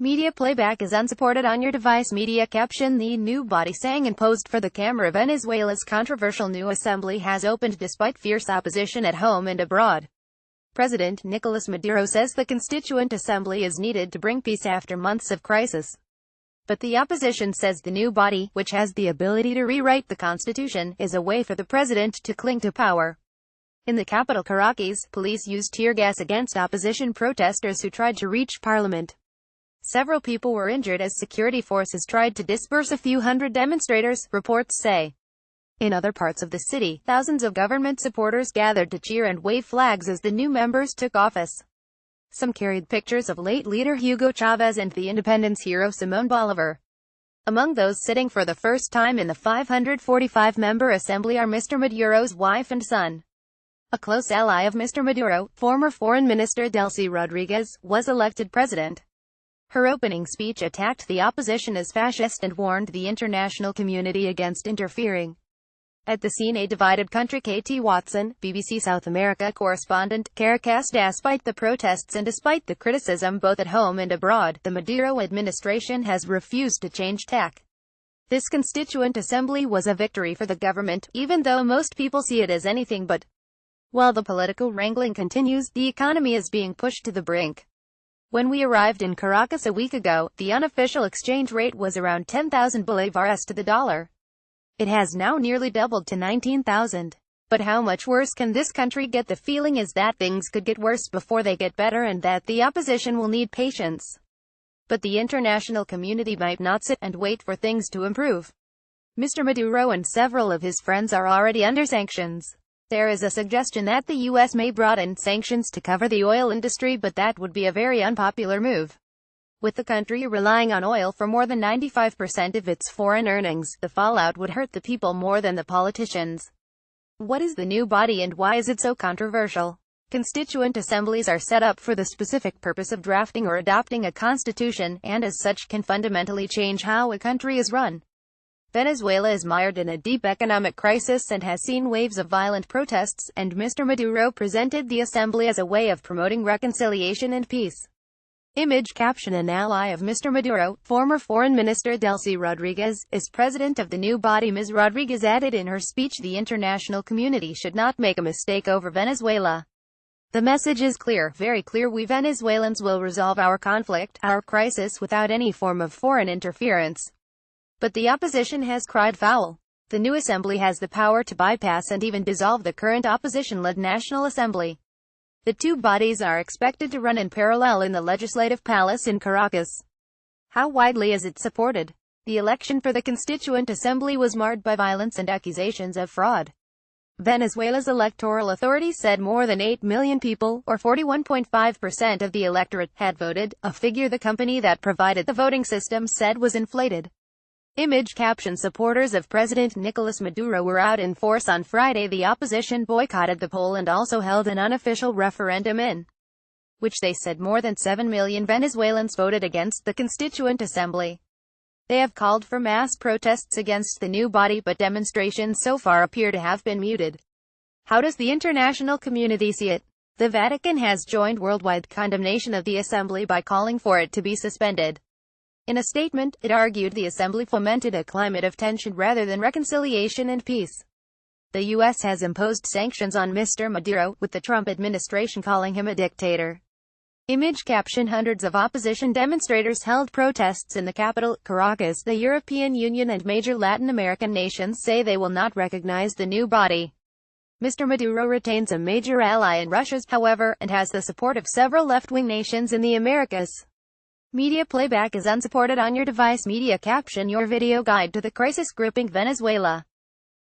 Media playback is unsupported on your device. Media caption: The new body sang and posed for the camera. Venezuela's controversial new assembly has opened despite fierce opposition at home and abroad. President Nicolas Maduro says the Constituent Assembly is needed to bring peace after months of crisis. But the opposition says the new body, which has the ability to rewrite the constitution, is a way for the president to cling to power. In the capital Caracas, police used tear gas against opposition protesters who tried to reach parliament. Several people were injured as security forces tried to disperse a few hundred demonstrators, reports say. In other parts of the city, thousands of government supporters gathered to cheer and wave flags as the new members took office. Some carried pictures of late leader Hugo Chavez and the independence hero Simón Bolívar. Among those sitting for the first time in the 545-member assembly are Mr. Maduro's wife and son. A close ally of Mr. Maduro, former Foreign Minister Delcy Rodriguez, was elected president. Her opening speech attacked the opposition as fascist and warned the international community against interfering. At the scene, a divided country. KT Watson, BBC South America correspondent, Caracas. Despite the protests and despite the criticism both at home and abroad, the Maduro administration has refused to change tack. This Constituent Assembly was a victory for the government, even though most people see it as anything but. While the political wrangling continues, the economy is being pushed to the brink. When we arrived in Caracas a week ago, the unofficial exchange rate was around 10,000 bolivars to the dollar. It has now nearly doubled to 19,000. But how much worse can this country get? The feeling is that things could get worse before they get better and that the opposition will need patience. But the international community might not sit and wait for things to improve. Mr. Maduro and several of his friends are already under sanctions. There is a suggestion that the U.S. may broaden sanctions to cover the oil industry, but that would be a very unpopular move. With the country relying on oil for more than 95% of its foreign earnings, the fallout would hurt the people more than the politicians. What is the new body and why is it so controversial? Constituent assemblies are set up for the specific purpose of drafting or adopting a constitution, and as such can fundamentally change how a country is run. Venezuela is mired in a deep economic crisis and has seen waves of violent protests, and Mr. Maduro presented the assembly as a way of promoting reconciliation and peace. Image caption: An ally of Mr. Maduro, former Foreign Minister Delcy Rodriguez, is president of the new body. Ms. Rodriguez added in her speech, the international community should not make a mistake over Venezuela. The message is clear, very clear. We Venezuelans will resolve our conflict, our crisis, without any form of foreign interference. But the opposition has cried foul. The new assembly has the power to bypass and even dissolve the current opposition-led National Assembly. The two bodies are expected to run in parallel in the Legislative Palace in Caracas. How widely is it supported? The election for the Constituent Assembly was marred by violence and accusations of fraud. Venezuela's electoral authority said more than 8 million people, or 41.5% of the electorate, had voted, a figure the company that provided the voting system said was inflated. Image caption: Supporters of President Nicolas Maduro were out in force on Friday. The opposition boycotted the poll and also held an unofficial referendum in which they said more than 7 million Venezuelans voted against the Constituent Assembly. They have called for mass protests against the new body, but demonstrations so far appear to have been muted. How does the international community see it? The Vatican has joined worldwide condemnation of the assembly by calling for it to be suspended. In a statement, it argued the assembly fomented a climate of tension rather than reconciliation and peace. The U.S. has imposed sanctions on Mr. Maduro, with the Trump administration calling him a dictator. Image caption: Hundreds of opposition demonstrators held protests in the capital, Caracas. The European Union and major Latin American nations say they will not recognize the new body. Mr. Maduro retains a major ally in Russia's, however, and has the support of several left-wing nations in the Americas. Media playback is unsupported on your device. Media caption: Your video guide to the crisis gripping Venezuela.